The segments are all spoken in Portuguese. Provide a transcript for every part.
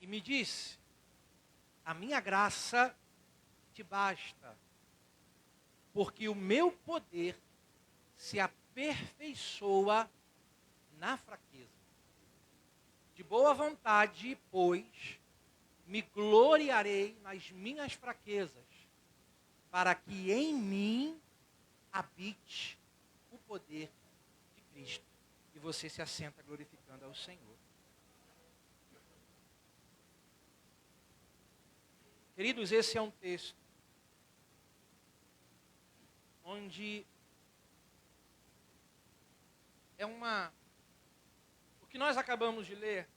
e me disse: a minha graça te basta, porque o meu poder se aperfeiçoa na fraqueza. De boa vontade, pois, me gloriarei nas minhas fraquezas, para que em mim habite o poder de Cristo. E você se assenta glorificando ao Senhor. Queridos, esse é um texto onde o que nós acabamos de ler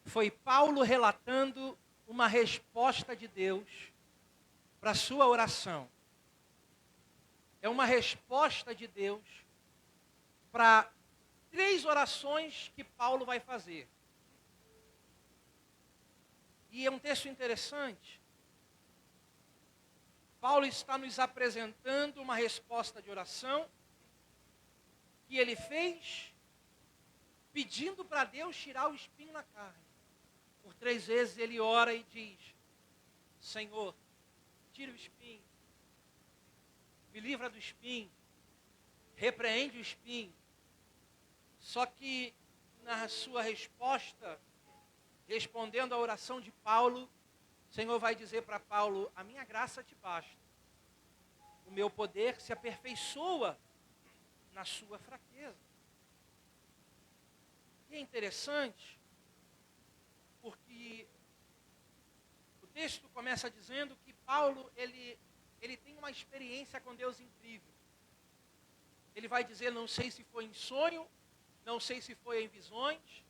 foi Paulo relatando uma resposta de Deus para a sua oração. É uma resposta de Deus para 3 orações que Paulo vai fazer. E é um texto interessante. Paulo está nos apresentando uma resposta de oração que ele fez pedindo para Deus tirar o espinho na carne. Por 3 vezes ele ora e diz: Senhor, tira o espinho, me livra do espinho, repreende o espinho. Só que na sua resposta, respondendo à oração de Paulo, o Senhor vai dizer para Paulo: a minha graça te basta, o meu poder se aperfeiçoa na sua fraqueza. E é interessante, porque o texto começa dizendo que Paulo, ele tem uma experiência com Deus incrível. Ele vai dizer: não sei se foi em sonho, não sei se foi em visões,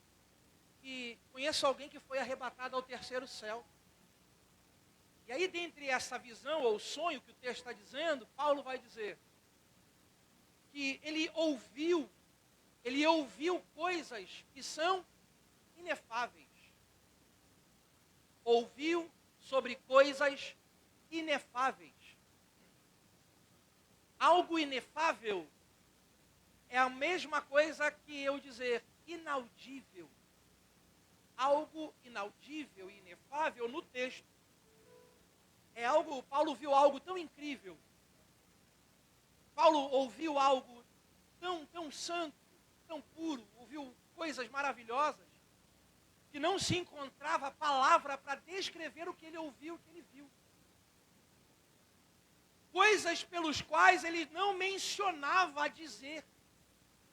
e conheço alguém que foi arrebatado ao 3º céu. E aí, dentre essa visão ou sonho que o texto está dizendo, Paulo vai dizer que ele ouviu coisas que são inefáveis. Ouviu sobre coisas inefáveis. Algo inefável é a mesma coisa que eu dizer inaudível. Algo inaudível e inefável no texto é algo. Paulo viu algo tão incrível. Paulo ouviu algo tão santo, tão puro, ouviu coisas maravilhosas, que não se encontrava palavra para descrever o que ele ouviu, o que ele viu. Coisas pelos quais ele não mencionava a dizer,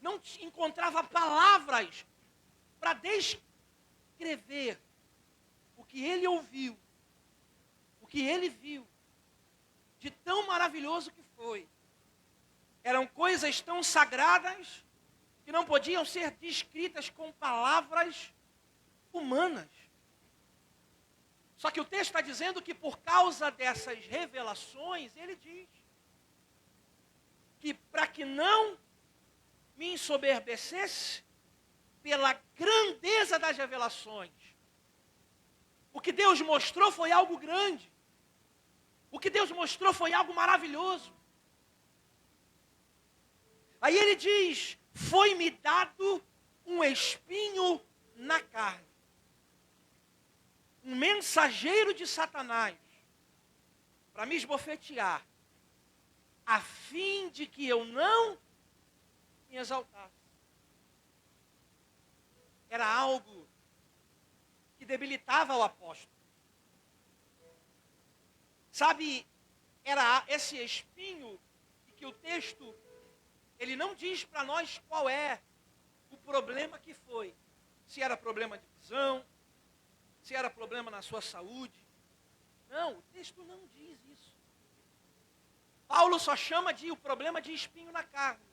não encontrava palavras para descrever o que ele ouviu, o que ele viu, de tão maravilhoso que foi. Eram coisas tão sagradas que não podiam ser descritas com palavras humanas. Só que o texto está dizendo que por causa dessas revelações, ele diz que para que não me ensoberbecesse pela grandeza das revelações, o que Deus mostrou foi algo grande. O que Deus mostrou foi algo maravilhoso. Aí ele diz: foi-me dado um espinho na carne, um mensageiro de Satanás, para me esbofetear, a fim de que eu não me exaltasse. Era algo que debilitava o apóstolo. Sabe, era esse espinho que o texto, ele não diz para nós qual é o problema que foi. Se era problema de visão, se era problema na sua saúde. Não, o texto não diz isso. Paulo só chama de o problema de espinho na carne.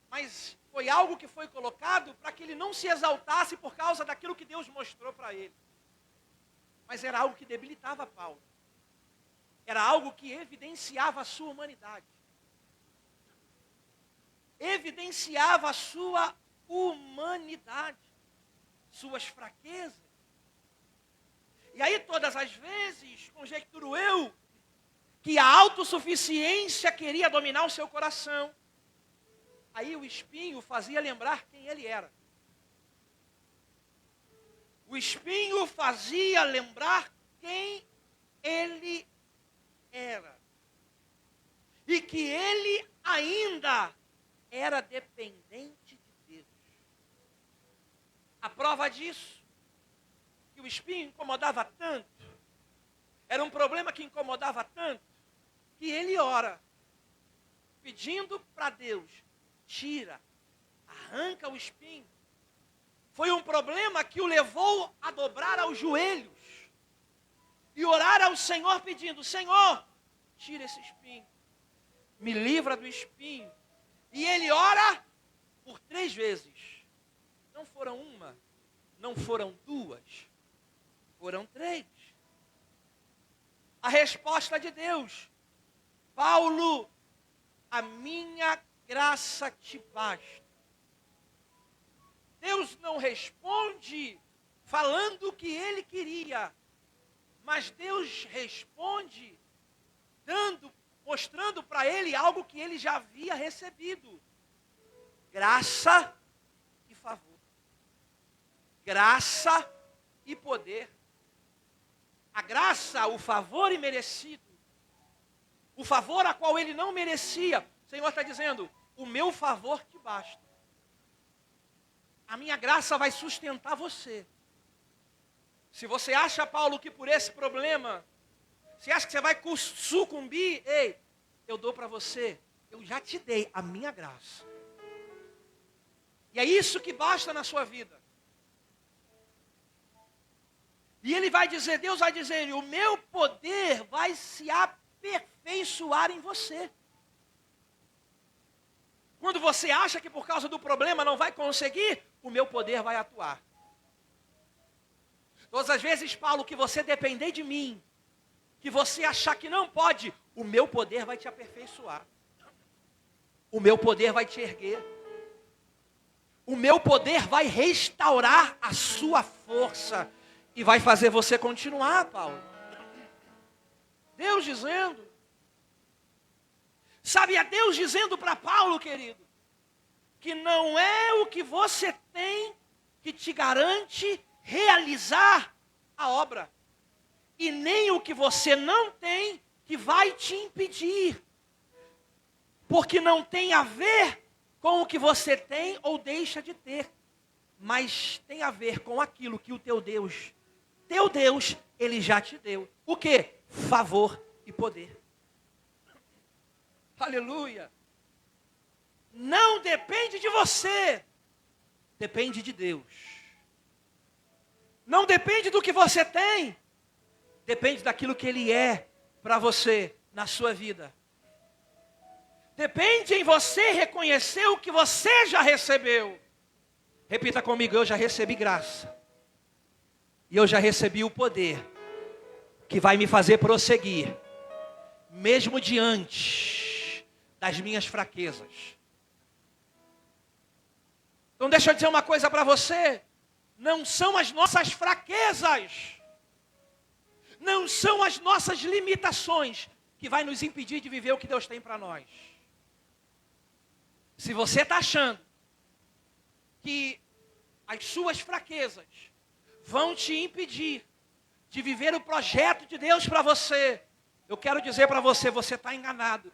Mas foi algo que foi colocado para que ele não se exaltasse por causa daquilo que Deus mostrou para ele. Mas era algo que debilitava Paulo. Era algo que evidenciava a sua humanidade. Evidenciava a sua humanidade, suas fraquezas. E aí todas as vezes, conjecturo eu, que a autossuficiência queria dominar o seu coração. Aí o espinho fazia lembrar quem ele era. O espinho fazia lembrar quem ele era. E que ele ainda era dependente de Deus. A prova disso, que o espinho incomodava tanto, era um problema que incomodava tanto, que ele ora, pedindo para Deus, tira, arranca o espinho. Foi um problema que o levou a dobrar aos joelhos e orar ao Senhor pedindo, Senhor, tira esse espinho, me livra do espinho. E ele ora por 3 vezes. Não foram uma, não foram 2, foram 3. A resposta de Deus, Paulo, a minha graça te basta. Deus não responde falando o que ele queria, mas Deus responde mostrando para ele algo que ele já havia recebido. Graça e favor. Graça e poder. A graça, o favor imerecido. O favor a qual ele não merecia. O Senhor está dizendo, o meu favor te basta. A minha graça vai sustentar você. Se você acha, Paulo, que por esse problema, você acha que você vai sucumbir, ei, eu dou para você, eu já te dei a minha graça. E é isso que basta na sua vida. E ele vai dizer, Deus vai dizer, o meu poder vai se aperfeiçoar em você. Quando você acha que por causa do problema não vai conseguir, o meu poder vai atuar. Todas as vezes, Paulo, que você depender de mim, que você achar que não pode, o meu poder vai te aperfeiçoar. O meu poder vai te erguer. O meu poder vai restaurar a sua força e vai fazer você continuar, Paulo. Deus dizendo. Sabe, é Deus dizendo para Paulo, querido, que não é o que você tem que te garante realizar a obra. E nem o que você não tem que vai te impedir. Porque não tem a ver com o que você tem ou deixa de ter. Mas tem a ver com aquilo que o teu Deus, ele já te deu. O quê? Favor e poder. Aleluia. Não depende de você. Depende de Deus. Não depende do que você tem. Depende daquilo que Ele é para você na sua vida. Depende em você reconhecer o que você já recebeu. Repita comigo, eu já recebi graça. E eu já recebi o poder que vai me fazer prosseguir, mesmo diante das minhas fraquezas. Então deixa eu dizer uma coisa para você. Não são as nossas fraquezas, não são as nossas limitações que vai nos impedir de viver o que Deus tem para nós. Se você está achando que as suas fraquezas vão te impedir de viver o projeto de Deus para você, eu quero dizer para você, você está enganado.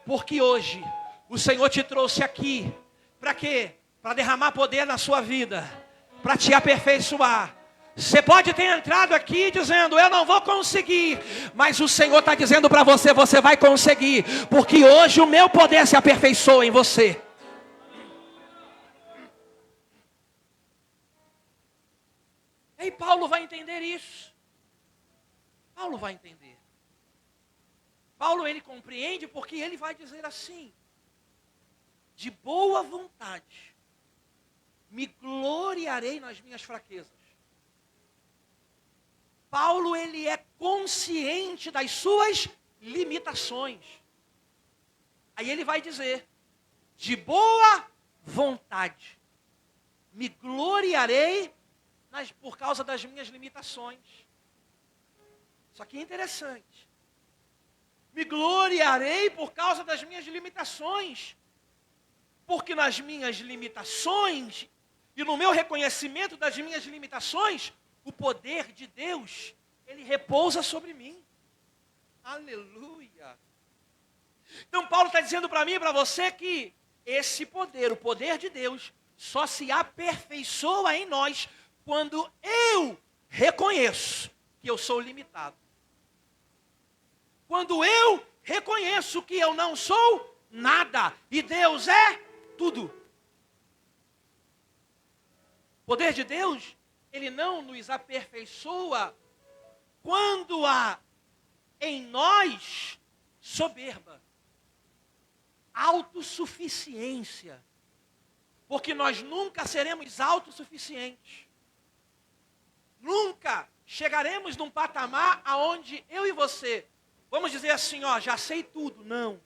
Porque hoje o Senhor te trouxe aqui, para quê? Para derramar poder na sua vida, para te aperfeiçoar. Você pode ter entrado aqui dizendo, eu não vou conseguir, mas o Senhor está dizendo para você, você vai conseguir, porque hoje o meu poder se aperfeiçoa em você. E Paulo vai entender isso. Paulo vai entender. Paulo, ele compreende porque ele vai dizer assim, de boa vontade, me gloriarei nas minhas fraquezas. Paulo, ele é consciente das suas limitações. Aí ele vai dizer, de boa vontade, me gloriarei por causa das minhas limitações. Isso aqui é interessante. Me gloriarei por causa das minhas limitações. Porque nas minhas limitações e no meu reconhecimento das minhas limitações, o poder de Deus, ele repousa sobre mim. Aleluia. Então Paulo está dizendo para mim e para você que esse poder, o poder de Deus, só se aperfeiçoa em nós quando eu reconheço que eu sou limitado. Quando eu reconheço que eu não sou nada e Deus é tudo. O poder de Deus, ele não nos aperfeiçoa quando há em nós soberba, autossuficiência, porque nós nunca seremos autossuficientes. Nunca chegaremos num patamar aonde eu e você vamos dizer assim, ó, já sei tudo. Não.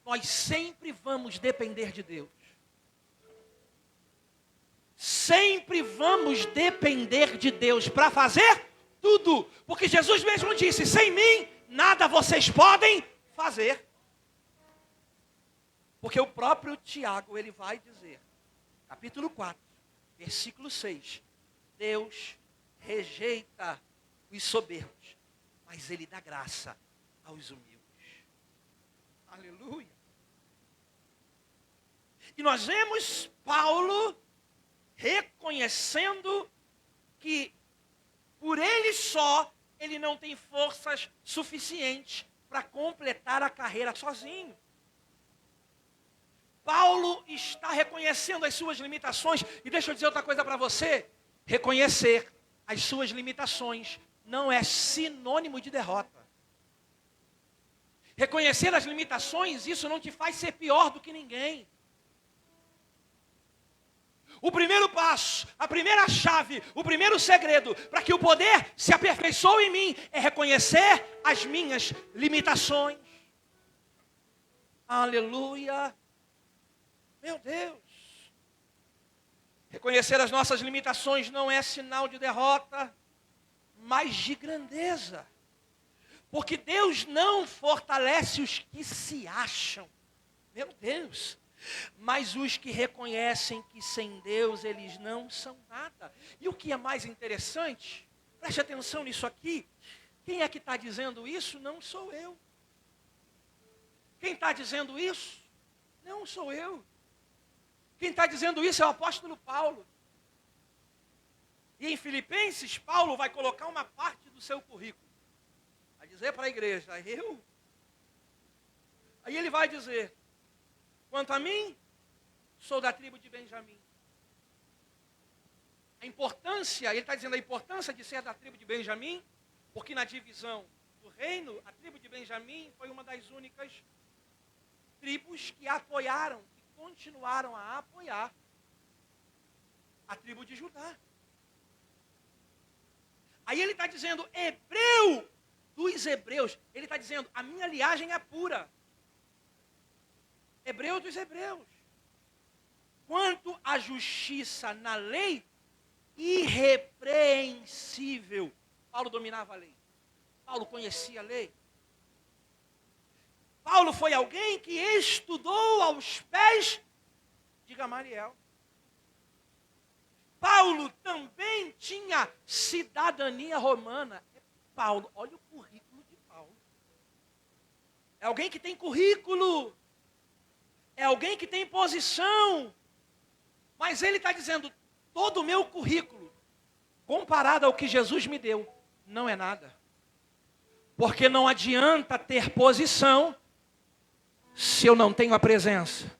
Nós sempre vamos depender de Deus. Sempre vamos depender de Deus para fazer tudo. Porque Jesus mesmo disse, sem mim, nada vocês podem fazer. Porque o próprio Tiago, ele vai dizer, capítulo 4, versículo 6, Deus rejeita os soberbos, mas ele dá graça aos humildes. Aleluia. E nós vemos Paulo reconhecendo que por ele só, ele não tem forças suficientes para completar a carreira sozinho. Paulo está reconhecendo as suas limitações. E deixa eu dizer outra coisa para você. Reconhecer as suas limitações não é sinônimo de derrota. Reconhecer as limitações, isso não te faz ser pior do que ninguém. O primeiro passo, a primeira chave, o primeiro segredo para que o poder se aperfeiçoe em mim é reconhecer as minhas limitações. Aleluia. Meu Deus. Reconhecer as nossas limitações não é sinal de derrota, mas de grandeza. Porque Deus não fortalece os que se acham. Meu Deus. Mas os que reconhecem que sem Deus eles não são nada. E o que é mais interessante, preste atenção nisso aqui, quem é que está dizendo isso? Não sou eu. Quem está dizendo isso? Não sou eu. Quem está dizendo isso é o apóstolo Paulo. E em Filipenses, Paulo vai colocar uma parte do seu currículo. Vai dizer para a igreja, Aí ele vai dizer, quanto a mim, sou da tribo de Benjamim. A importância, ele está dizendo a importância de ser da tribo de Benjamim, porque na divisão do reino, a tribo de Benjamim foi uma das únicas tribos que apoiaram, que continuaram a apoiar a tribo de Judá. Aí ele está dizendo, hebreu dos hebreus. Ele está dizendo, a minha linhagem é pura. Hebreu dos hebreus. Quanto à justiça na lei, irrepreensível. Paulo dominava a lei. Paulo conhecia a lei. Paulo foi alguém que estudou aos pés de Gamaliel. Paulo também tinha cidadania romana. Paulo, olha o currículo de Paulo. É alguém que tem currículo. É alguém que tem posição. Mas ele está dizendo, todo o meu currículo, comparado ao que Jesus me deu, não é nada. Porque não adianta ter posição se eu não tenho a presença.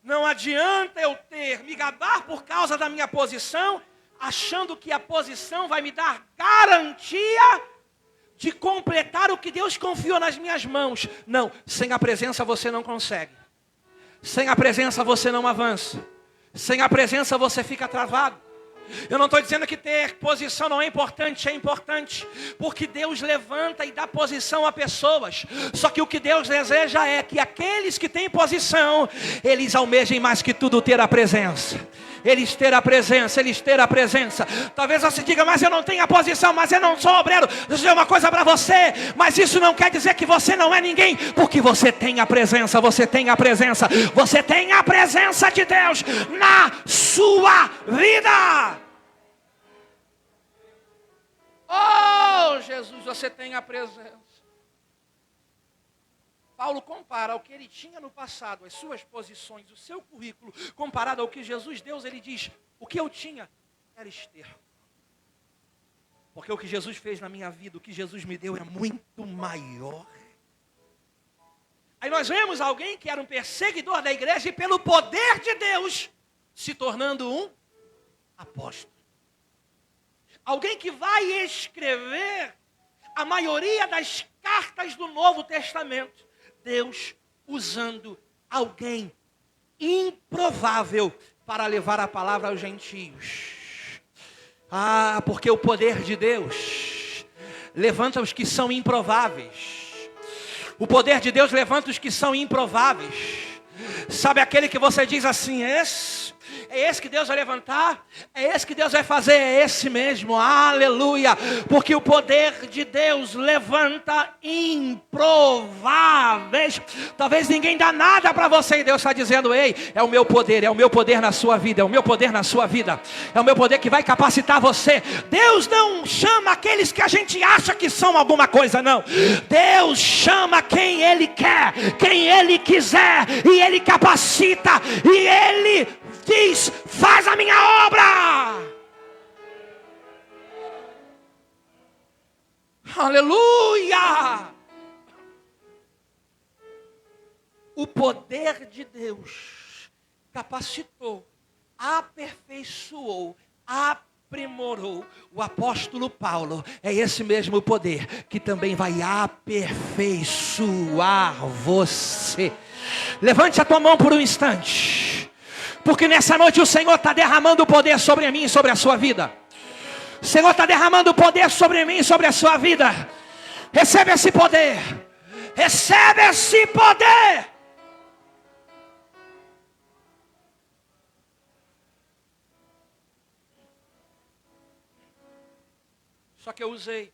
Não adianta eu me gabar por causa da minha posição, achando que a posição vai me dar garantia de completar o que Deus confiou nas minhas mãos. Não, sem a presença você não consegue. Sem a presença você não avança. Sem a presença você fica travado. Eu não estou dizendo que ter posição não é importante, porque Deus levanta e dá posição a pessoas. Só que o que Deus deseja é que aqueles que têm posição, eles almejem mais que tudo ter a presença. Eles ter a presença. Talvez você diga, mas eu não tenho a posição, mas eu não sou obreiro. Deixa eu dizer uma coisa para você, mas isso não quer dizer que você não é ninguém, porque você tem a presença, você tem a presença de Deus na sua vida. você tem a presença. Paulo compara o que ele tinha no passado, as suas posições, o seu currículo, comparado ao que Jesus deu, ele diz, o que eu tinha era esterco. Porque o que Jesus fez na minha vida, o que Jesus me deu é muito maior. Aí nós vemos alguém que era um perseguidor da igreja e pelo poder de Deus, se tornando um apóstolo. Alguém que vai escrever a maioria das cartas do Novo Testamento. Deus usando alguém improvável para levar a palavra aos gentios. Porque o poder de Deus levanta os que são improváveis. O poder de Deus levanta os que são improváveis. Sabe aquele que você diz assim, é esse que Deus vai levantar, é esse que Deus vai fazer, é esse mesmo, aleluia, porque o poder de Deus levanta improváveis. Talvez ninguém dá nada para você e Deus está dizendo, ei, é o meu poder na sua vida, é o meu poder na sua vida, é o meu poder que vai capacitar você. Deus não chama aqueles que a gente acha que são alguma coisa, não. Deus chama quem Ele quer, quem Ele quiser, e Ele capacita, e Ele diz, faz a minha obra. Aleluia. O poder de Deus capacitou, aperfeiçoou, aprimorou o apóstolo Paulo. É esse mesmo poder que também vai aperfeiçoar você. Levante a tua mão por um instante. Porque nessa noite o Senhor está derramando o poder sobre mim e sobre a sua vida. O Senhor está derramando o poder sobre mim e sobre a sua vida. Recebe esse poder. Recebe esse poder. Só que eu usei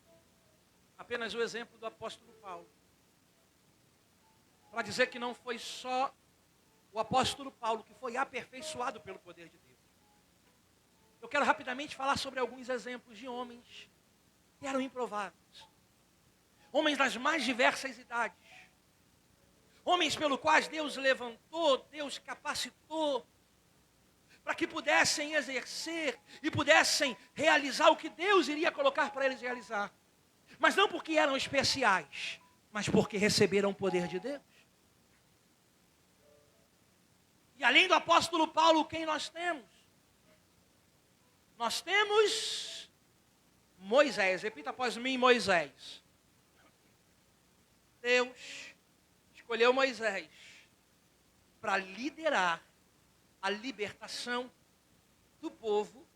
apenas o exemplo do apóstolo Paulo para dizer que não foi só o apóstolo Paulo que foi aperfeiçoado pelo poder de Deus. Eu quero rapidamente falar sobre alguns exemplos de homens que eram improváveis. Homens das mais diversas idades. Homens pelo quais Deus levantou, Deus capacitou, para que pudessem exercer e pudessem realizar o que Deus iria colocar para eles realizar. Mas não porque eram especiais, mas porque receberam o poder de Deus. E além do apóstolo Paulo, quem nós temos? Nós temos Moisés. Repita após mim, Moisés. Deus escolheu Moisés para liderar a libertação do povo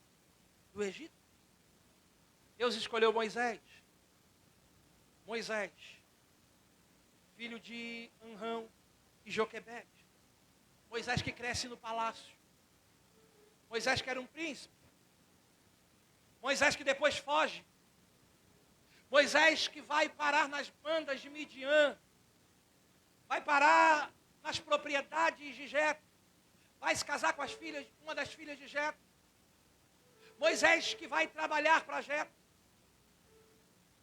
do Egito. Deus escolheu Moisés. Moisés, filho de Anrão e Joquebede. Moisés que cresce no palácio. Moisés que era um príncipe. Moisés que depois foge. Moisés que vai parar nas bandas de Midian. Vai parar nas propriedades de Jetro. Vai se casar com uma das filhas de Jetro. Moisés que vai trabalhar para Jetro.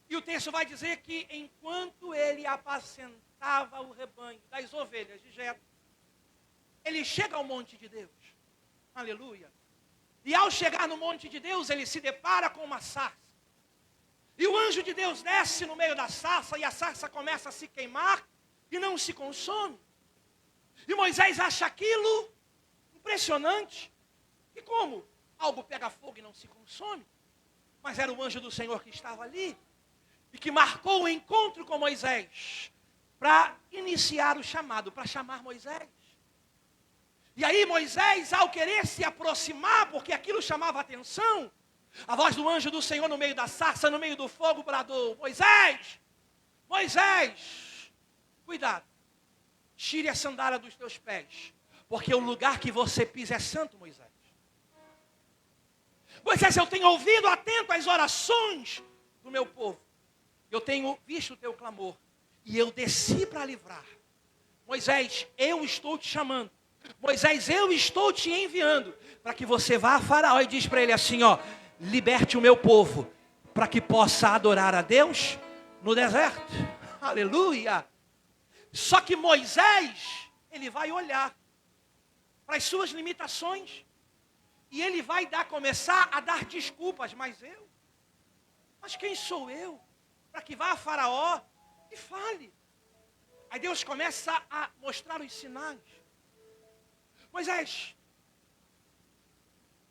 E o texto vai dizer que enquanto ele apacentava o rebanho das ovelhas de Jetro, ele chega ao monte de Deus. Aleluia. E ao chegar no monte de Deus, ele se depara com uma sarça. E o anjo de Deus desce no meio da sarça, e a sarça começa a se queimar e não se consome. E Moisés acha aquilo impressionante. E como? Algo pega fogo e não se consome. Mas era o anjo do Senhor que estava ali e que marcou o encontro com Moisés para iniciar o chamado, para chamar Moisés. E aí Moisés, ao querer se aproximar, porque aquilo chamava a atenção, a voz do anjo do Senhor no meio da sarça, no meio do fogo, bradou: Moisés, Moisés, cuidado, tire a sandália dos teus pés, porque o lugar que você pisa é santo, Moisés. Moisés, eu tenho ouvido atento às orações do meu povo, eu tenho visto o teu clamor, e eu desci para livrar. Moisés, eu estou te chamando. Moisés, eu estou te enviando para que você vá a Faraó e diz para ele assim, ó: liberte o meu povo para que possa adorar a Deus no deserto. Aleluia! Só que Moisés, ele vai olhar para as suas limitações e ele vai começar a dar desculpas. Mas quem sou eu para que vá a Faraó e fale? Aí Deus começa a mostrar os sinais. Moisés,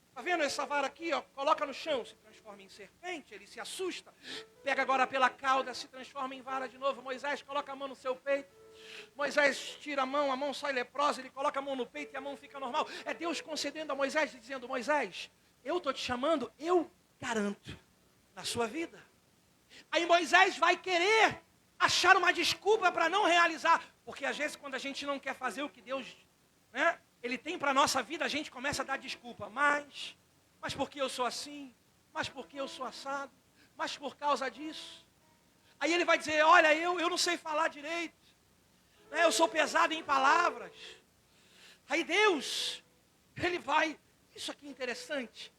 está vendo essa vara aqui? Ó, coloca no chão, se transforma em serpente, ele se assusta. Pega agora pela cauda, se transforma em vara de novo. Moisés, coloca a mão no seu peito. Moisés tira a mão sai leprosa, ele coloca a mão no peito e a mão fica normal. É Deus concedendo a Moisés, dizendo: Moisés, eu estou te chamando, eu garanto na sua vida. Aí Moisés vai querer achar uma desculpa para não realizar. Porque às vezes quando a gente não quer fazer o que Deus, Ele tem para a nossa vida, a gente começa a dar desculpa. Mas porque eu sou assim? Mas porque eu sou assado? Mas por causa disso? Aí ele vai dizer: olha, eu não sei falar direito. Eu sou pesado em palavras. Aí Deus, ele vai... Isso aqui é interessante.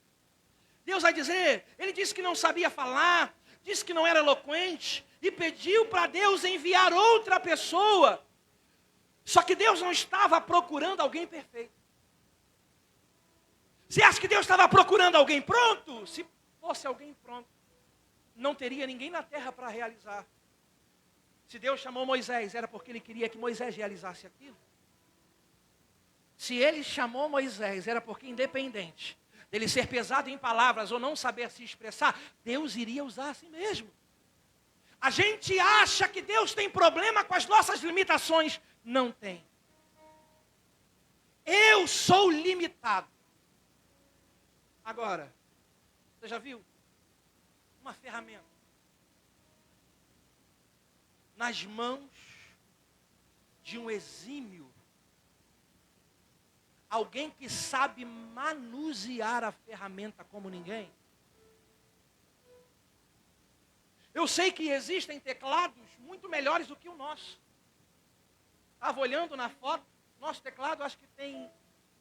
Deus vai dizer, ele disse que não sabia falar, disse que não era eloquente, e pediu para Deus enviar outra pessoa. Só que Deus não estava procurando alguém perfeito. Você acha que Deus estava procurando alguém pronto? Se fosse alguém pronto, não teria ninguém na terra para realizar. Se Deus chamou Moisés, era porque Ele queria que Moisés realizasse aquilo. Se Ele chamou Moisés, era porque, independente dele ser pesado em palavras ou não saber se expressar, Deus iria usar a si mesmo. A gente acha que Deus tem problema com as nossas limitações. Não tem. Eu sou limitado. Agora, você já viu uma ferramenta nas mãos de um exímio, alguém que sabe manusear a ferramenta como ninguém? Eu sei que existem teclados muito melhores do que o nosso. Estava olhando na foto, nosso teclado acho que tem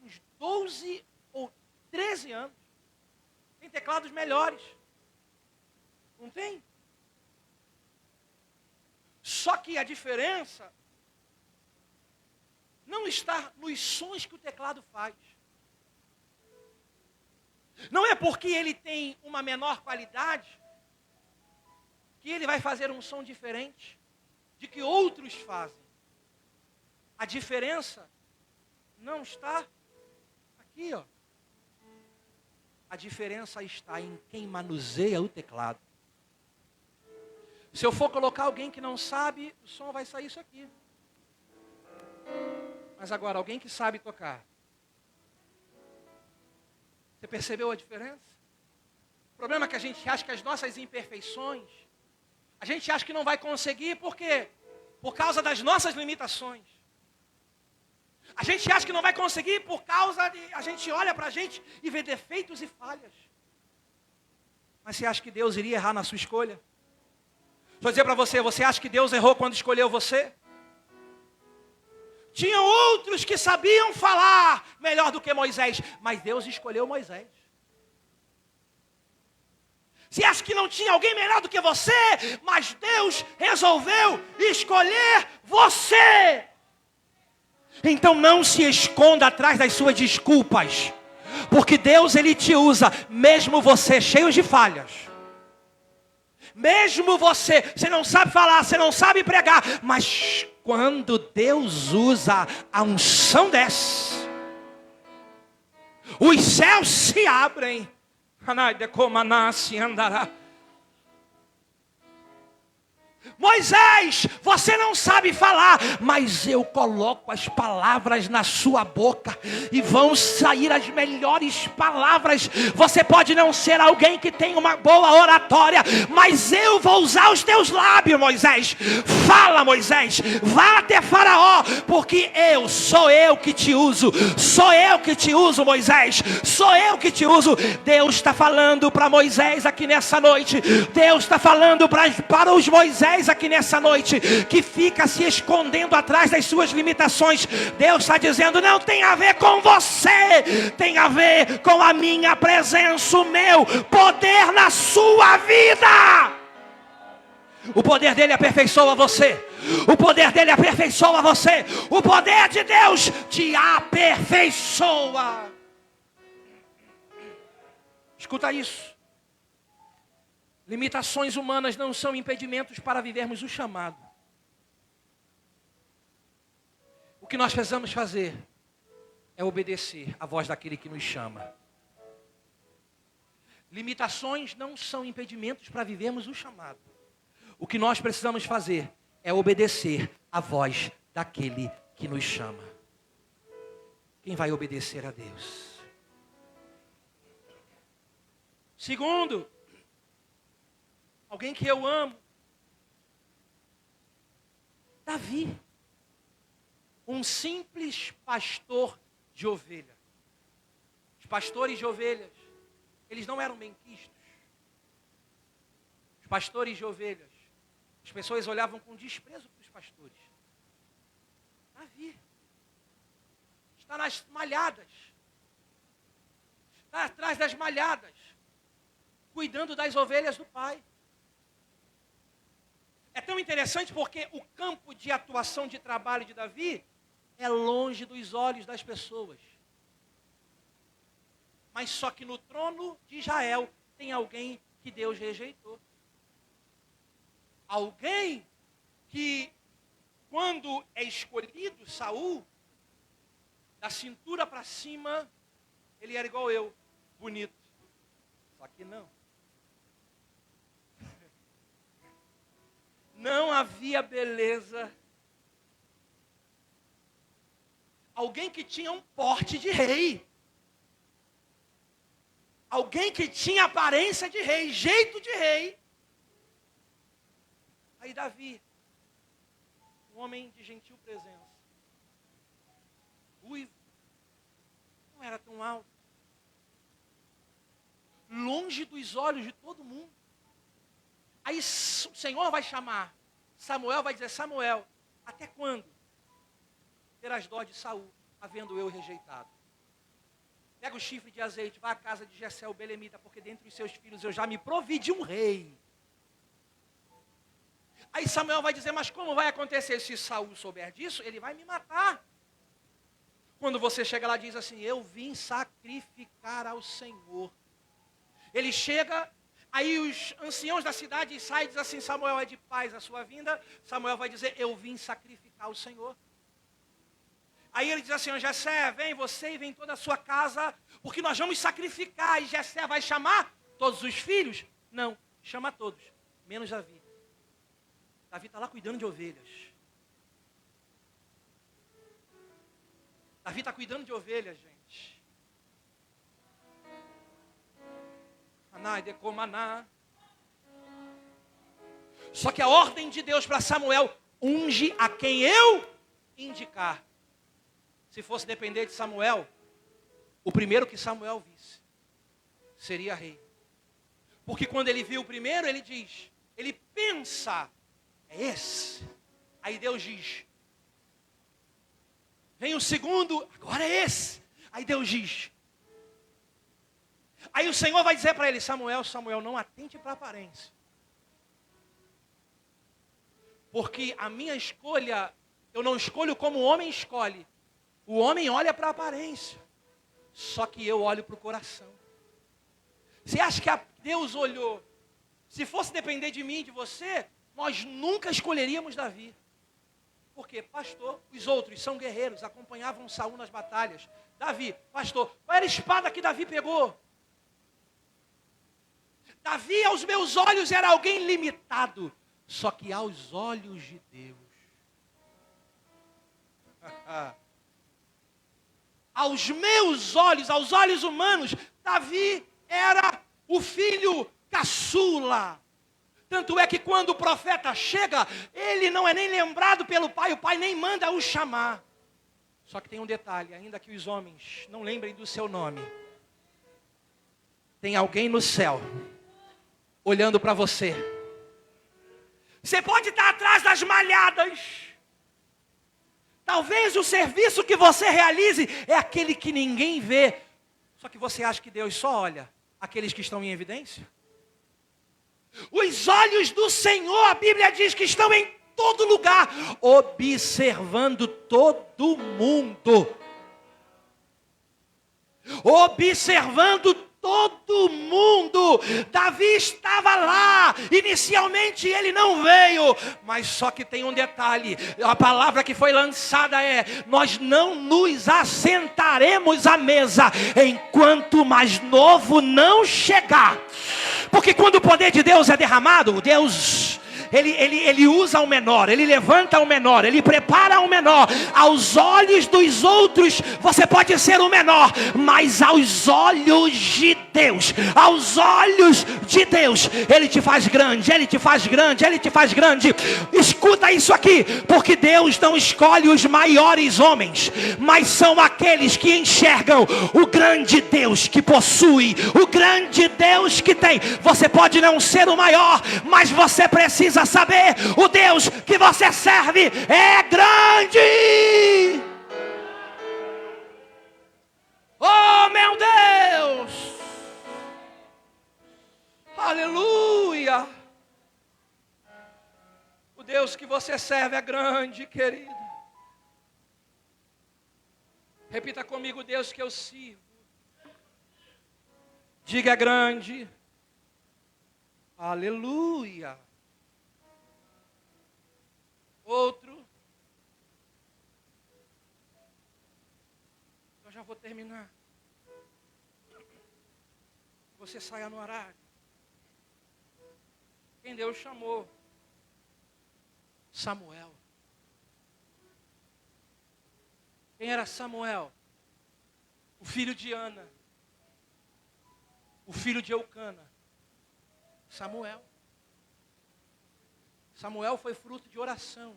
uns 12 ou 13 anos. Tem teclados melhores. Não tem? Só que a diferença não está nos sons que o teclado faz. Não é porque ele tem uma menor qualidade que ele vai fazer um som diferente de que outros fazem. A diferença não está aqui, ó. A diferença está em quem manuseia o teclado. Se eu for colocar alguém que não sabe, o som vai sair isso aqui. Mas agora, alguém que sabe tocar. Você percebeu a diferença? O problema é que a gente acha que as nossas imperfeições, a gente acha que não vai conseguir, por quê? Por causa das nossas limitações. A gente acha que não vai conseguir por causa de... A gente olha para a gente e vê defeitos e falhas. Mas você acha que Deus iria errar na sua escolha? Vou dizer para você, você acha que Deus errou quando escolheu você? Tinham outros que sabiam falar melhor do que Moisés, mas Deus escolheu Moisés. Você acha que não tinha alguém melhor do que você, mas Deus resolveu escolher você. Então não se esconda atrás das suas desculpas, porque Deus, Ele te usa, mesmo você cheio de falhas. Mesmo você não sabe falar, você não sabe pregar, mas quando Deus usa, a unção desce, os céus se abrem. Moisés, você não sabe falar, mas eu coloco as palavras na sua boca e vão sair as melhores palavras. Você pode não ser alguém que tem uma boa oratória, mas eu vou usar os teus lábios, Moisés. Fala, Moisés, vá até Faraó, porque sou eu que te uso. Sou eu que te uso, Moisés. Sou eu que te uso. Deus está falando para Moisés aqui nessa noite. Deus está falando para os Moisés aqui nessa noite, que fica se escondendo atrás das suas limitações. Deus está dizendo, não tem a ver com você, tem a ver com a minha presença, o meu poder na sua vida. O poder dele aperfeiçoa você. O poder dele aperfeiçoa você. O poder de Deus te aperfeiçoa. Escuta isso. Limitações humanas não são impedimentos para vivermos o chamado. O que nós precisamos fazer é obedecer à voz daquele que nos chama. Limitações não são impedimentos para vivermos o chamado. O que nós precisamos fazer é obedecer à voz daquele que nos chama. Quem vai obedecer a Deus? Segundo, alguém que eu amo, Davi, um simples pastor de ovelha. Os pastores de ovelhas, eles não eram benquistos. Os pastores de ovelhas, as pessoas olhavam com desprezo para os pastores. Davi está nas malhadas, está atrás das malhadas, cuidando das ovelhas do pai. É tão interessante porque o campo de atuação de trabalho de Davi é longe dos olhos das pessoas. Mas só que no trono de Israel tem alguém que Deus rejeitou. Alguém que, quando é escolhido, Saul, da cintura para cima, ele era igual eu, bonito. Só que não. Não havia beleza. Alguém que tinha um porte de rei. Alguém que tinha aparência de rei, jeito de rei. Aí Davi, um homem de gentil presença, ruivo, não era tão alto, longe dos olhos de todo mundo. Aí o Senhor vai chamar, Samuel vai dizer: Samuel, até quando terás dó de Saul, havendo eu rejeitado? Pega o chifre de azeite, vai à casa de Jessé o belemita, porque dentre os seus filhos eu já me provi de um rei. Aí Samuel vai dizer: mas como vai acontecer se Saul souber disso? Ele vai me matar. Quando você chega lá, diz assim: eu vim sacrificar ao Senhor. Ele chega, aí os anciãos da cidade saem e dizem assim: Samuel, é de paz a sua vinda. Samuel vai dizer: eu vim sacrificar ao Senhor. Aí ele diz assim: Jessé, vem você e vem toda a sua casa, porque nós vamos sacrificar. E Jessé vai chamar todos os filhos? Não, chama todos, menos Davi. Davi está lá cuidando de ovelhas. Davi está cuidando de ovelhas, gente. Maná e decomaná. Só que a ordem de Deus para Samuel: unge a quem eu indicar. Se fosse depender de Samuel, o primeiro que Samuel visse seria rei. Porque quando ele viu o primeiro, ele diz, ele pensa: é esse. Aí Deus diz: vem o segundo, agora é esse. Aí Deus diz. Aí o Senhor vai dizer para ele: Samuel, Samuel, não atente para a aparência. Porque a minha escolha, eu não escolho como o homem escolhe. O homem olha para a aparência. Só que eu olho para o coração. Você acha que Deus olhou? Se fosse depender de mim e de você, nós nunca escolheríamos Davi. Por quê? Pastor, os outros são guerreiros, acompanhavam Saul nas batalhas. Davi, pastor, qual era a espada que Davi pegou? Davi, aos meus olhos, era alguém limitado. Só que aos olhos de Deus, aos meus olhos, aos olhos humanos, Davi era o filho caçula. Tanto é que quando o profeta chega, ele não é nem lembrado pelo pai, o pai nem manda o chamar. Só que tem um detalhe: ainda que os homens não lembrem do seu nome, tem alguém no céu olhando para você. Você pode estar atrás das malhadas. Talvez o serviço que você realize é aquele que ninguém vê. Só que você acha que Deus só olha aqueles que estão em evidência? Os os olhos do Senhor, a Bíblia diz que estão em todo lugar, observando todo mundo. Observando todo mundo. Davi estava lá. Inicialmente ele não veio. Mas só que tem um detalhe. A palavra que foi lançada é: nós não nos assentaremos à mesa enquanto o mais novo não chegar. Porque quando o poder de Deus é derramado, Deus... Ele usa o menor, ele levanta o menor, ele prepara o menor. Aos olhos dos outros, você pode ser o menor, mas aos olhos de Deus, Ele te faz grande, Ele te faz grande, Ele te faz grande. Escuta isso aqui, porque Deus não escolhe os maiores homens, mas são aqueles que enxergam o grande Deus que possui, o grande Deus que tem. Você pode não ser o maior, mas você precisa saber, o Deus que você serve é grande. Oh, meu Deus! Aleluia! O Deus que você serve é grande, querido. Repita comigo: o Deus que eu sirvo. Diga: é grande. Aleluia! Outro. Eu já vou terminar. Você saia no horário. Quem Deus chamou? Samuel. Quem era Samuel? O filho de Ana. O filho de Eucana. Samuel. Samuel foi fruto de oração.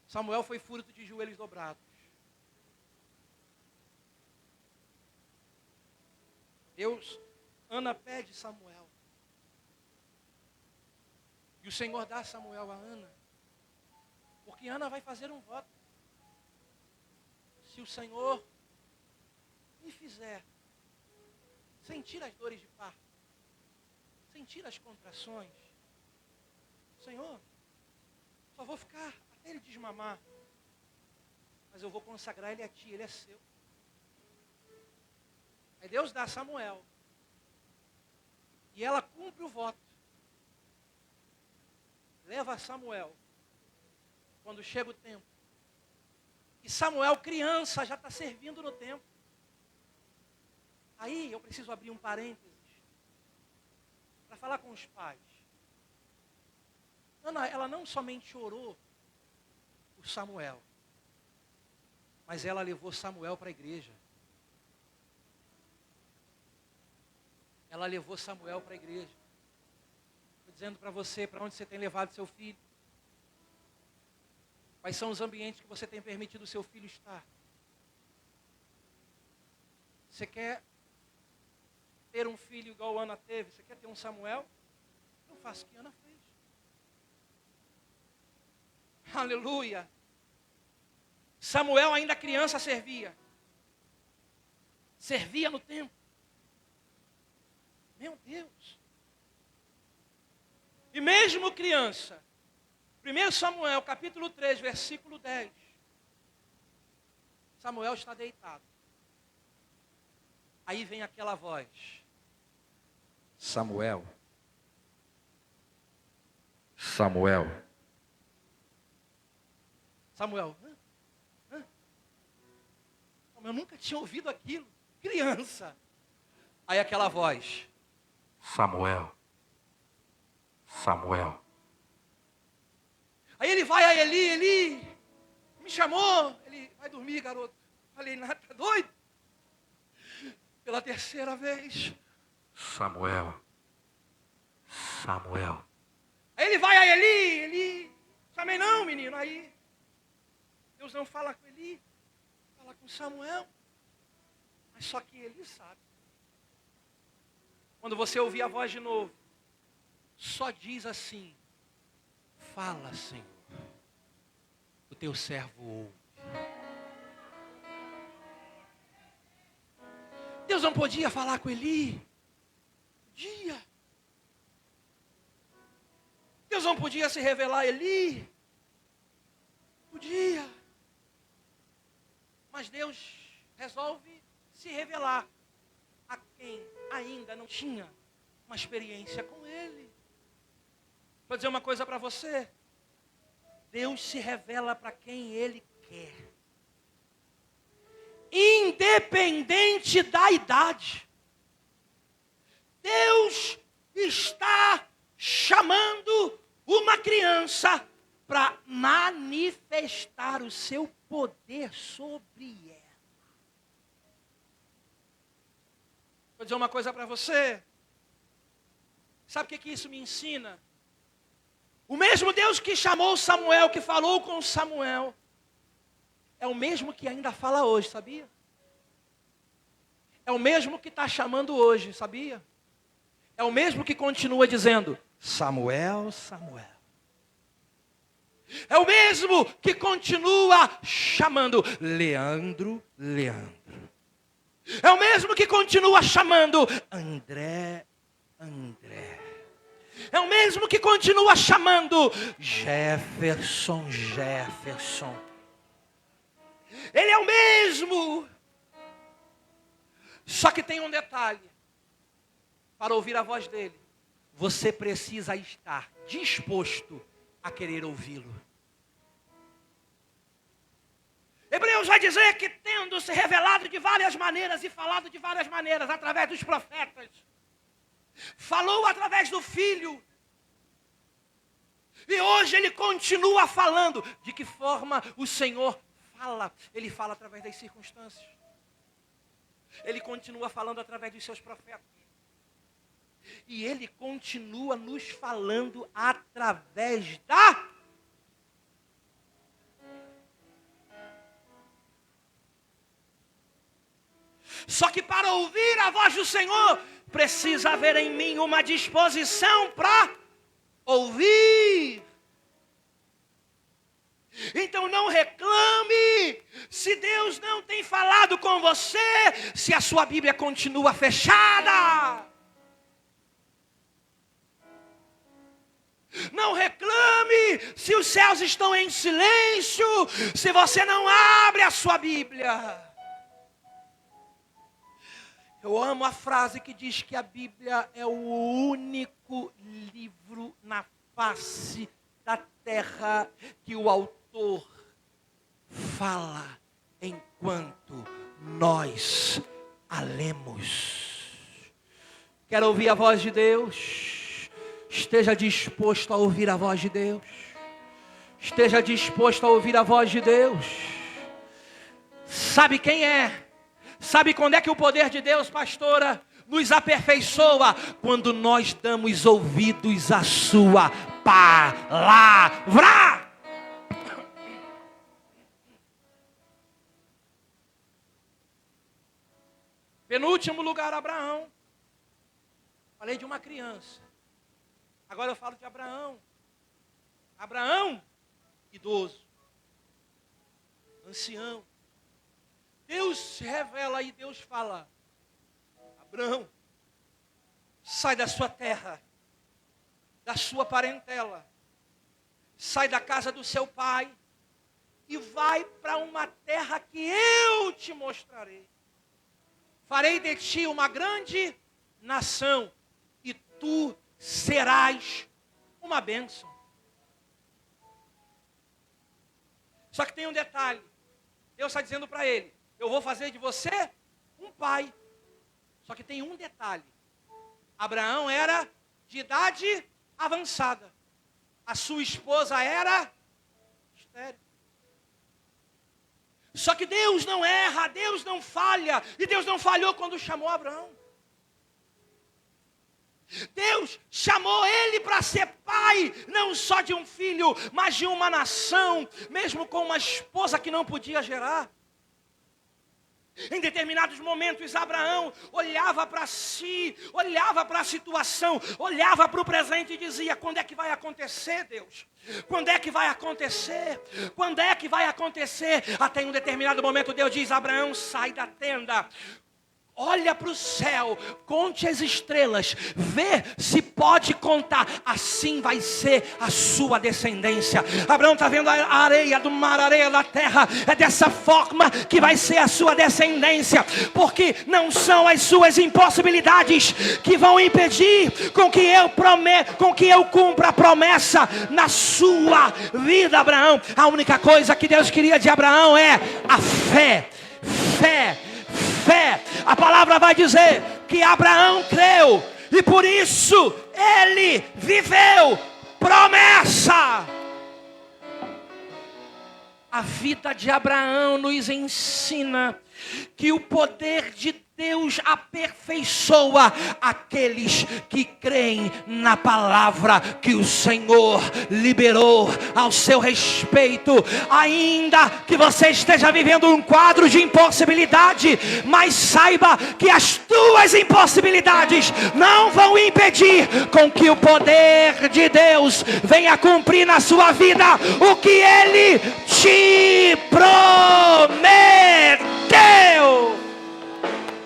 Samuel foi fruto de joelhos dobrados. Ana pede Samuel. E o Senhor dá Samuel a Ana. Porque Ana vai fazer um voto. Se o Senhor me fizer sentir as dores de parto, sentir as contrações, Senhor, só vou ficar até ele desmamar, mas eu vou consagrar ele a ti, ele é seu. Aí Deus dá a Samuel, e ela cumpre o voto, leva a Samuel. Quando chega o tempo, e Samuel criança já está servindo no templo. Aí eu preciso abrir um parênteses para falar com os pais. Ana, ela não somente orou por Samuel, mas ela levou Samuel para a igreja. Ela levou Samuel para a igreja. Estou dizendo para você, para onde você tem levado seu filho. Quais são os ambientes que você tem permitido o seu filho estar? Você quer ter um filho igual Ana teve? Você quer ter um Samuel? Eu faço o que Ana fez. Aleluia. Samuel ainda criança servia. Servia no templo. Meu Deus. E mesmo criança, 1 Samuel capítulo 3, versículo 10. Samuel está deitado. Aí vem aquela voz. Samuel. Samuel. Samuel. Eu nunca tinha ouvido aquilo. Criança. Aí aquela voz. Samuel. Samuel. Aí ele vai a Eli, me chamou. Ele, vai dormir, garoto. Falei, nada, tá doido? Pela terceira vez. Samuel. Samuel. Aí ele vai a Eli, chamei não, menino. Aí Deus não fala com Eli, fala com Samuel. Mas só que Eli sabe. Quando você ouvir a voz de novo, só diz assim: fala, Senhor, o teu servo ouve. Deus não podia falar com Eli? Podia. não podia se revelar a Eli? Podia. Mas Deus resolve se revelar a quem ainda não tinha uma experiência com Ele. Vou dizer uma coisa para você. Deus se revela para quem Ele quer. Independente da idade. Deus está chamando uma criança para manifestar o seu poder sobre ela. Vou dizer uma coisa para você. Sabe o que isso me ensina? O mesmo Deus que chamou Samuel, que falou com Samuel, é o mesmo que ainda fala hoje, sabia? É o mesmo que está chamando hoje, sabia? É o mesmo que continua dizendo, Samuel, Samuel. É o mesmo que continua chamando, Leandro, Leandro. É o mesmo que continua chamando, André, André. É o mesmo que continua chamando, Jefferson, Jefferson. Ele é o mesmo. Só que tem um detalhe. Para ouvir a voz dele, você precisa estar disposto a querer ouvi-lo. Hebreus vai dizer que tendo se revelado de várias maneiras e falado de várias maneiras através dos profetas, falou através do Filho. E hoje ele continua falando. De que forma o Senhor fala? Ele fala através das circunstâncias. Ele continua falando através dos seus profetas. E ele continua nos falando através da... Só que para ouvir a voz do Senhor, precisa haver em mim uma disposição para ouvir. Então não reclame se Deus não tem falado com você, se a sua Bíblia continua fechada. Não reclame se os céus estão em silêncio, se você não abre a sua Bíblia. Eu amo a frase que diz que a Bíblia é o único livro na face da terra que o autor fala enquanto nós a lemos. Quer ouvir a voz de Deus? Esteja disposto a ouvir a voz de Deus. Esteja disposto a ouvir a voz de Deus. Sabe quem é? Sabe quando é que o poder de Deus, pastora, nos aperfeiçoa? Quando nós damos ouvidos à sua palavra. Penúltimo lugar, Abraão. Falei de uma criança. Agora eu falo de Abraão. Abraão, idoso, ancião. Deus se revela e Deus fala, Abraão, sai da sua terra, da sua parentela, sai da casa do seu pai e vai para uma terra que eu te mostrarei. Farei de ti uma grande nação e tu serás uma bênção. Só que tem um detalhe. Deus está dizendo para ele, eu vou fazer de você um pai. Só que tem um detalhe. Abraão era de idade avançada. A sua esposa era estéril. Só que Deus não erra, Deus não falha. E Deus não falhou quando chamou Abraão. Deus chamou ele para ser pai, não só de um filho, mas de uma nação, mesmo com uma esposa que não podia gerar. Em determinados momentos, Abraão olhava para si, olhava para a situação, olhava para o presente e dizia, quando é que vai acontecer, Deus? Quando é que vai acontecer? Quando é que vai acontecer? Até em um determinado momento Deus diz, Abraão, sai da tenda. Olha para o céu, conte as estrelas, vê se pode contar, assim vai ser a sua descendência. Abraão está vendo a areia do mar, a areia da terra, é dessa forma que vai ser a sua descendência, porque não são as suas impossibilidades que vão impedir com que eu cumpra a promessa na sua vida, Abraão. A única coisa que Deus queria de Abraão é a fé. A palavra vai dizer que Abraão creu e por isso ele viveu promessa. A vida de Abraão nos ensina que o poder de Deus aperfeiçoa aqueles que creem na palavra que o Senhor liberou ao seu respeito. Ainda que você esteja vivendo um quadro de impossibilidade, mas saiba que as tuas impossibilidades não vão impedir com que o poder de Deus venha cumprir na sua vida o que Ele te prometeu.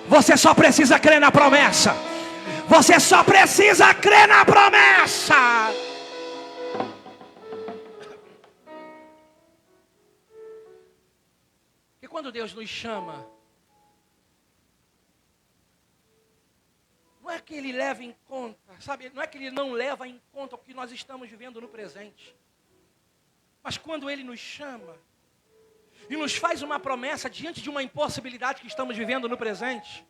Você só precisa crer na promessa. Você só precisa crer na promessa. E quando Deus nos chama, não é que Ele leva em conta, sabe? Não é que Ele não leva em conta o que nós estamos vivendo no presente. Mas quando Ele nos chama e nos faz uma promessa diante de uma impossibilidade que estamos vivendo no presente,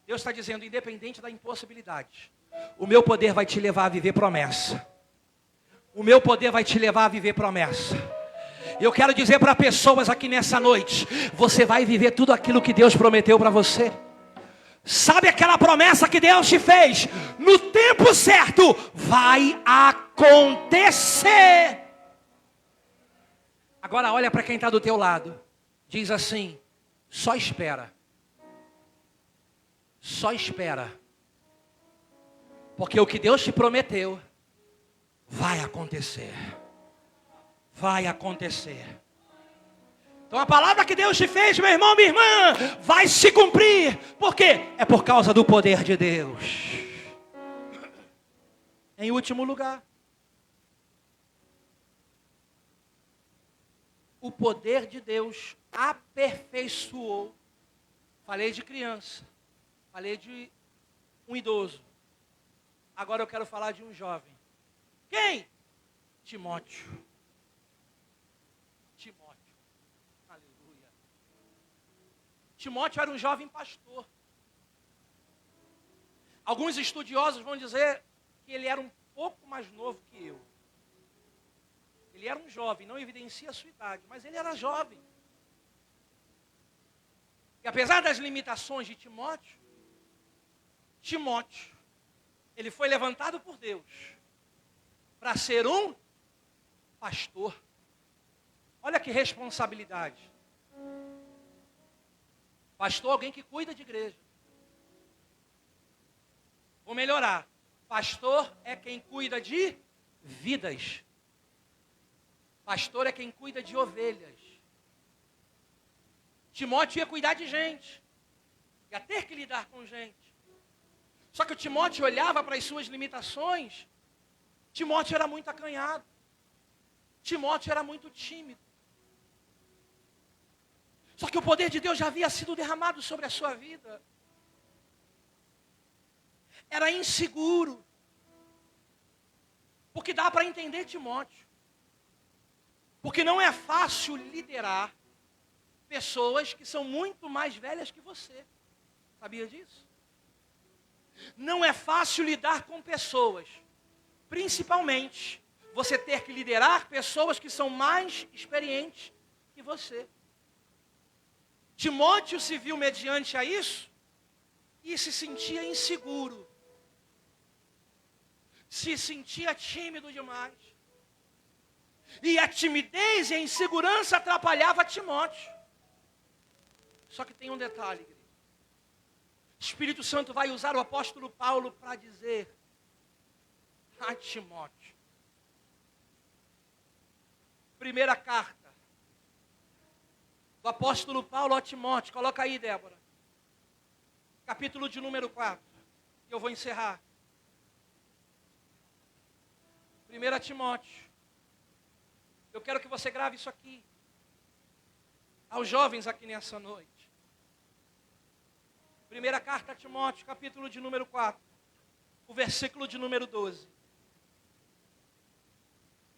Deus está dizendo, independente da impossibilidade, o meu poder vai te levar a viver promessa. O meu poder vai te levar a viver promessa. Eu quero dizer para pessoas aqui nessa noite, você vai viver tudo aquilo que Deus prometeu para você. Sabe aquela promessa que Deus te fez? No tempo certo, vai acontecer. Agora olha para quem está do teu lado. Diz assim, só espera. Só espera. Porque o que Deus te prometeu, vai acontecer. Vai acontecer. Então a palavra que Deus te fez, meu irmão, minha irmã, vai se cumprir. Por quê? É por causa do poder de Deus. Em último lugar, o poder de Deus aperfeiçoou. Falei de criança, falei de um idoso. Agora eu quero falar de um jovem. Quem? Timóteo. Aleluia. Timóteo era um jovem pastor. Alguns estudiosos vão dizer que ele era um pouco mais novo que eu. Ele era um jovem, não evidencia a sua idade, mas ele era jovem. E apesar das limitações de Timóteo, ele foi levantado por Deus para ser um pastor. Olha que responsabilidade. Pastor, alguém que cuida de igreja. Vou melhorar. Pastor é quem cuida de vidas. Pastor é quem cuida de ovelhas. Timóteo ia cuidar de gente. Ia ter que lidar com gente. Só que o Timóteo olhava para as suas limitações. Timóteo era muito acanhado. Timóteo era muito tímido. Só que o poder de Deus já havia sido derramado sobre a sua vida. Era inseguro. Porque dá para entender Timóteo. Porque não é fácil liderar pessoas que são muito mais velhas que você. Sabia disso? Não é fácil lidar com pessoas. Principalmente, você ter que liderar pessoas que são mais experientes que você. Timóteo se viu mediante a isso e se sentia inseguro. Se sentia tímido demais. E a timidez e a insegurança atrapalhava Timóteo. Só que tem um detalhe, igreja. O Espírito Santo vai usar o apóstolo Paulo para dizer a Timóteo. Primeira carta do apóstolo Paulo a Timóteo. Coloca aí, Débora. capítulo de número 4. E eu vou encerrar. 1 Timóteo. Eu quero que você grave isso aqui. Aos jovens aqui nessa noite. Primeira carta a Timóteo, capítulo de número 4. O versículo de número 12.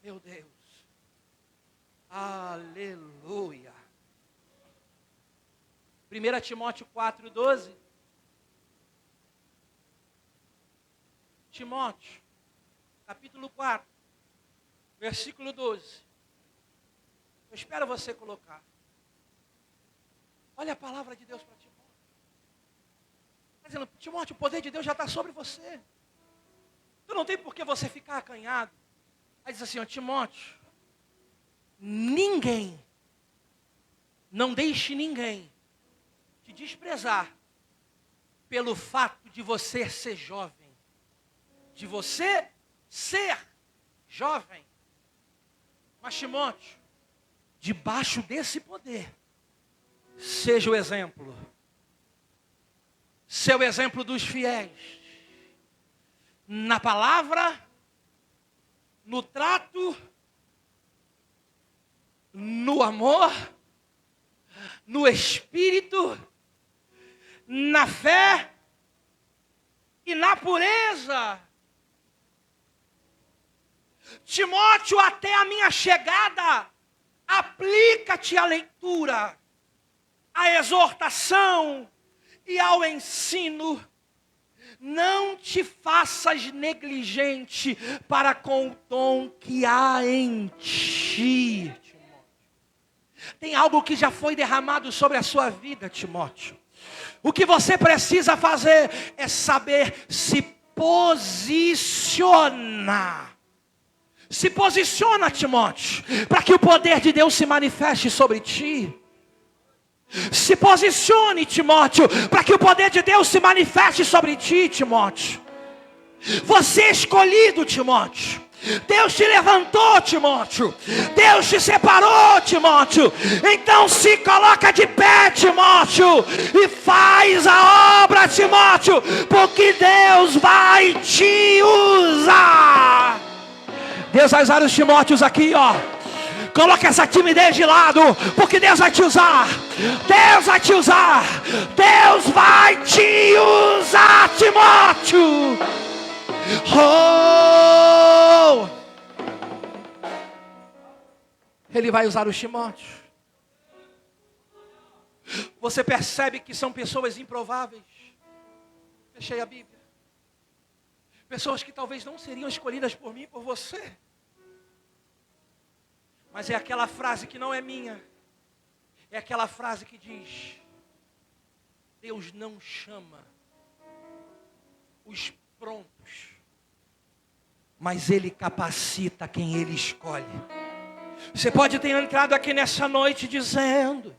Meu Deus. Aleluia. 1 Timóteo 4, 12. Timóteo, capítulo 4, versículo 12. Eu espero você colocar. Olha a palavra de Deus para Timóteo. Está dizendo, Timóteo, o poder de Deus já está sobre você. Tu não tem por que você ficar acanhado. Aí diz assim, ó, Timóteo, ninguém, não deixe ninguém te desprezar pelo fato de você ser jovem. De você ser jovem. Mas Timóteo, debaixo desse poder, seja o exemplo. Seu exemplo dos fiéis. Na palavra, no trato, no amor, no espírito, na fé e na pureza. Timóteo, até a minha chegada, aplica-te à leitura, à exortação e ao ensino. Não te faças negligente para com o dom que há em ti. Tem algo que já foi derramado sobre a sua vida, Timóteo. O que você precisa fazer é saber se posicionar. Se posiciona, Timóteo, para que o poder de Deus se manifeste sobre ti. Se posicione, Timóteo, para que o poder de Deus se manifeste sobre ti, Timóteo. Você é escolhido, Timóteo. Deus te levantou, Timóteo. Deus te separou, Timóteo. Então se coloca de pé, Timóteo, e faz a obra, Timóteo, porque Deus vai te usar. Deus vai usar os Timóteos aqui, ó. Coloca essa timidez de lado, porque Deus vai te usar. Deus vai te usar. Deus vai te usar, Timóteo. Oh! Ele vai usar os Timóteos. Você percebe que são pessoas improváveis. Fechei a Bíblia. Pessoas que talvez não seriam escolhidas por mim e por você. Mas é aquela frase que não é minha. É aquela frase que diz: Deus não chama os prontos, mas Ele capacita quem Ele escolhe. Você pode ter entrado aqui nessa noite dizendo: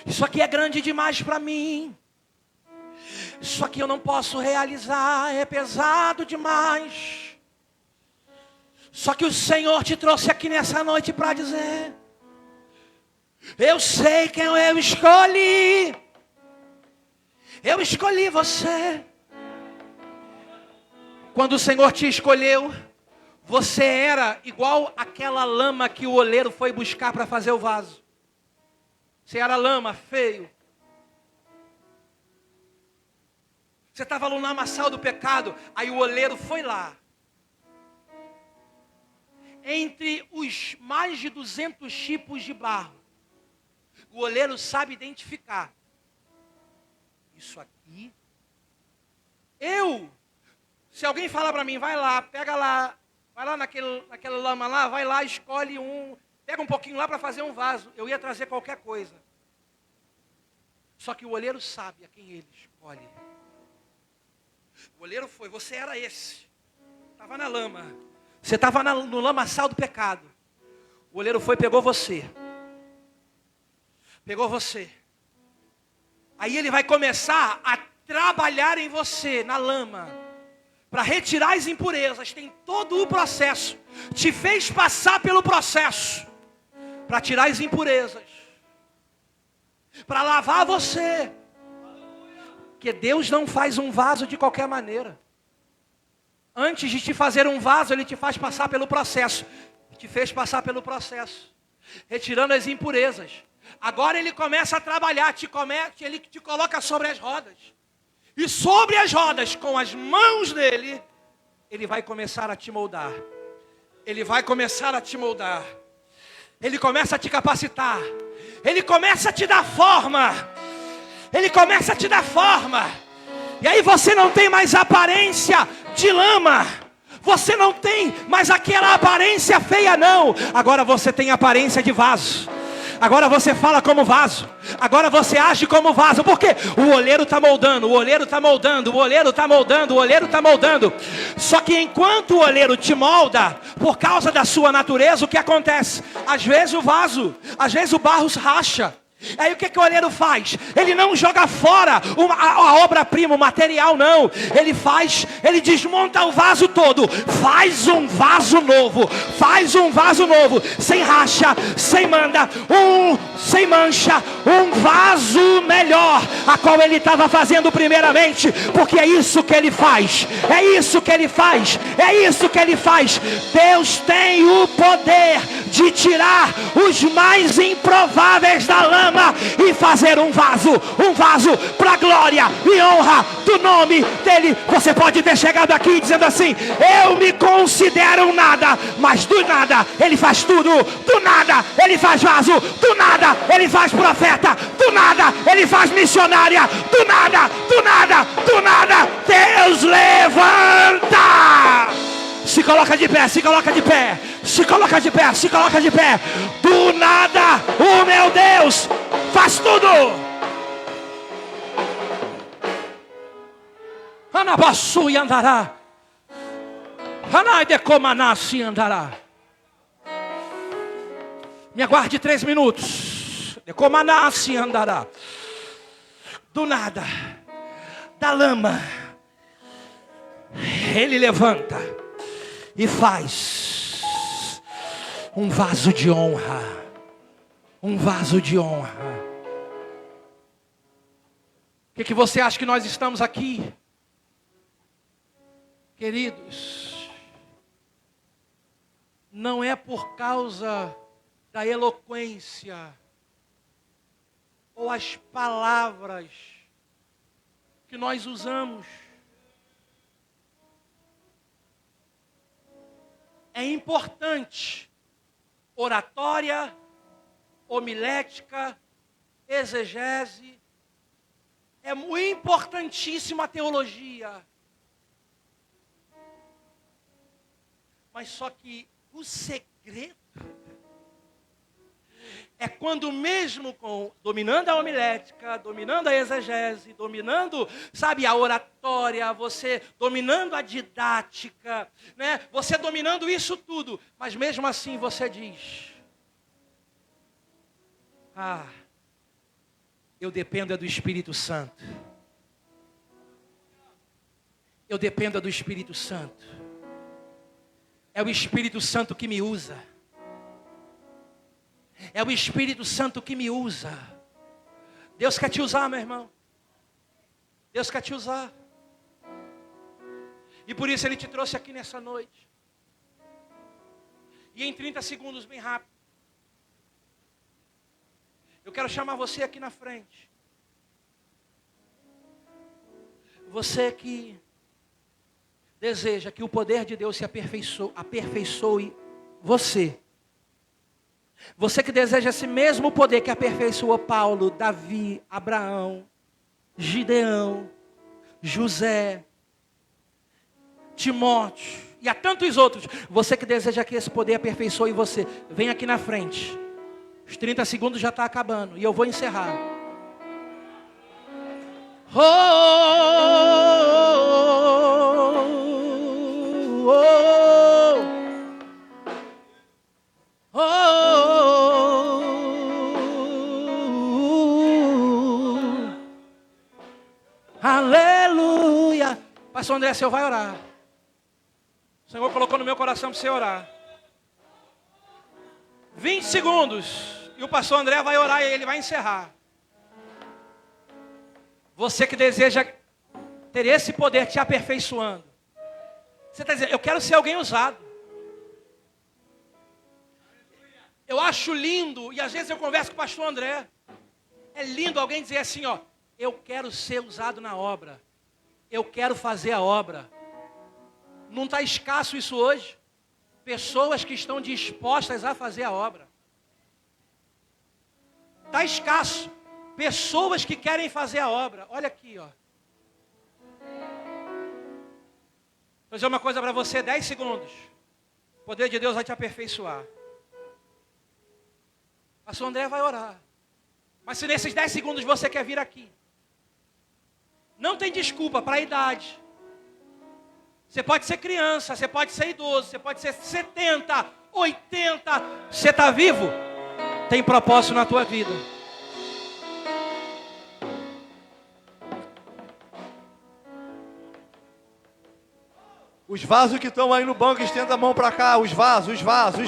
isso aqui é grande demais para mim. Isso aqui eu não posso realizar, é pesado demais. Só que o Senhor te trouxe aqui nessa noite para dizer: eu sei quem eu escolhi. Eu escolhi você. Quando o Senhor te escolheu, você era igual aquela lama que o oleiro foi buscar para fazer o vaso. Você era lama, feio. Você estava no lamaçal do pecado. Aí o oleiro foi lá. Entre os mais de 200 tipos de barro, o oleiro sabe identificar. Isso aqui. Se alguém falar para mim, vai lá, pega lá, vai lá naquela lama lá, vai lá, escolhe pega um pouquinho lá para fazer um vaso. Eu ia trazer qualquer coisa. Só que o oleiro sabe a quem ele escolhe. O oleiro foi, você era esse. Estava na lama. Você estava no lamaçal do pecado. O oleiro foi e pegou você. Pegou você. Aí ele vai começar a trabalhar em você, na lama, para retirar as impurezas. Tem todo o processo. Te fez passar pelo processo para tirar as impurezas, para lavar você, que Deus não faz um vaso de qualquer maneira. Antes de te fazer um vaso, Ele te faz passar pelo processo. Te fez passar pelo processo, retirando as impurezas. Agora Ele começa a trabalhar, Ele te coloca sobre as rodas. E sobre as rodas, com as mãos dEle, Ele vai começar a te moldar. Ele vai começar a te moldar. Ele começa a te capacitar. Ele começa a te dar forma. Ele começa a te dar forma. E aí você não tem mais aparência de lama. Você não tem mais aquela aparência feia, não. Agora você tem aparência de vaso. Agora você fala como vaso. Agora você age como vaso. Por quê? O olheiro está moldando, o olheiro está moldando, o olheiro está moldando, o olheiro está moldando. Só que enquanto o olheiro te molda, por causa da sua natureza, o que acontece? Às vezes o vaso, às vezes o barro racha. Aí o que o olheiro faz? Ele não joga fora a obra-prima, o material, não. Ele desmonta o vaso todo. Faz um vaso novo. Faz um vaso novo. Sem racha, sem manda, sem mancha. Um vaso melhor, a qual ele estava fazendo primeiramente. Porque é isso que ele faz. É isso que ele faz. É isso que ele faz. Deus tem o poder de tirar os mais improváveis da lama e fazer um vaso para a glória e honra do nome dele. Você pode ter chegado aqui dizendo assim: eu me considero um nada, mas do nada ele faz tudo, do nada ele faz vaso, do nada ele faz profeta, do nada ele faz missionária, do nada Deus levanta. Se coloca de pé, se coloca de pé, se coloca de pé, se coloca de pé. Do nada, o meu Deus faz tudo. Anabassu e andará. Anai de comanassi andará. Me aguarde 3 minutos. De comanassi andará. Do nada, da lama, ele levanta e faz um vaso de honra. Um vaso de honra. Por que você acha que nós estamos aqui? Queridos, não é por causa da eloquência ou as palavras que nós usamos. É importante oratória, homilética, exegese. É muito importantíssima a teologia. Mas só que o segredo é quando mesmo dominando a homilética, dominando a exegese, dominando, a oratória, você dominando a didática, né? Você dominando isso tudo, mas mesmo assim você diz: eu dependo do Espírito Santo. Eu dependo do Espírito Santo. É o Espírito Santo que me usa. É o Espírito Santo que me usa. Deus quer te usar, meu irmão. Deus quer te usar. E por isso Ele te trouxe aqui nessa noite. E em 30 segundos, bem rápido, eu quero chamar você aqui na frente. Você que deseja que o poder de Deus se aperfeiçoe você. Você que deseja esse mesmo poder que aperfeiçoou Paulo, Davi, Abraão, Gideão, José, Timóteo e a tantos outros. Você que deseja que esse poder aperfeiçoe você, vem aqui na frente. Os 30 segundos já está acabando e eu vou encerrar. Aleluia. Pastor André, o senhor vai orar. O Senhor colocou no meu coração para você orar. 20 segundos. E o pastor André vai orar e ele vai encerrar. Você que deseja ter esse poder te aperfeiçoando. Você está dizendo, eu quero ser alguém usado. Eu acho lindo, e às vezes eu converso com o pastor André. É lindo alguém dizer assim, ó, eu quero ser usado na obra. Eu quero fazer a obra. Não está escasso isso hoje? Pessoas que estão dispostas a fazer a obra. Está escasso. Pessoas que querem fazer a obra. Olha aqui, ó. Vou dizer uma coisa para você, 10 segundos. O poder de Deus vai te aperfeiçoar. O pastor André vai orar. Mas se nesses 10 segundos você quer vir aqui, não tem desculpa para a idade. Você pode ser criança, você pode ser idoso, você pode ser 70, 80. Você está vivo? Tem propósito na tua vida. Os vasos que estão aí no banco, estenda a mão para cá. Os vasos. Os vasos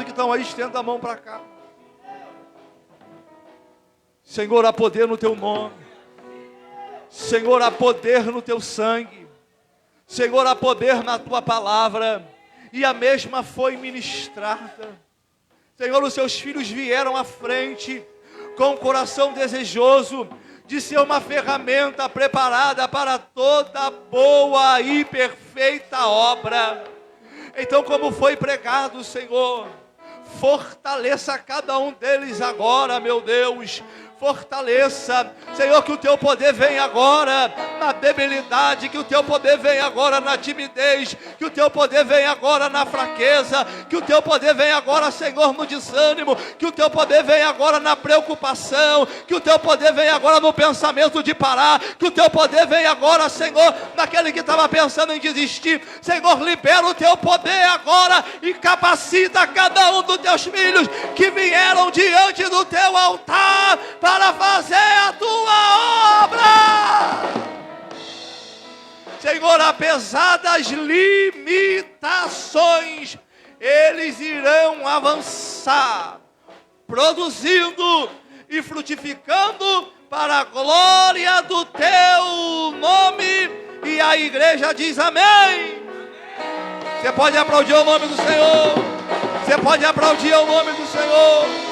que estão aí, estenda a mão para cá. Senhor, há poder no teu nome. Senhor, há poder no teu sangue. Senhor, há poder na tua palavra. E a mesma foi ministrada. Senhor, os seus filhos vieram à frente com o coração desejoso de ser uma ferramenta preparada para toda boa e perfeita obra. Então, como foi pregado, Senhor, fortaleça cada um deles agora, meu Deus. Fortaleça, Senhor, que o teu poder venha agora na debilidade, que o teu poder venha agora na timidez, que o teu poder venha agora na fraqueza, que o teu poder venha agora, Senhor, no desânimo, que o teu poder venha agora na preocupação, que o teu poder venha agora no pensamento de parar, que o teu poder venha agora, Senhor, naquele que estava pensando em desistir. Senhor, libera o teu poder agora e capacita cada um dos teus filhos que vieram diante do teu altar para fazer a tua obra. Senhor, apesar das limitações, eles irão avançar, produzindo e frutificando para a glória do teu nome. E a igreja diz amém. Você pode aplaudir o nome do Senhor. Você pode aplaudir o nome do Senhor.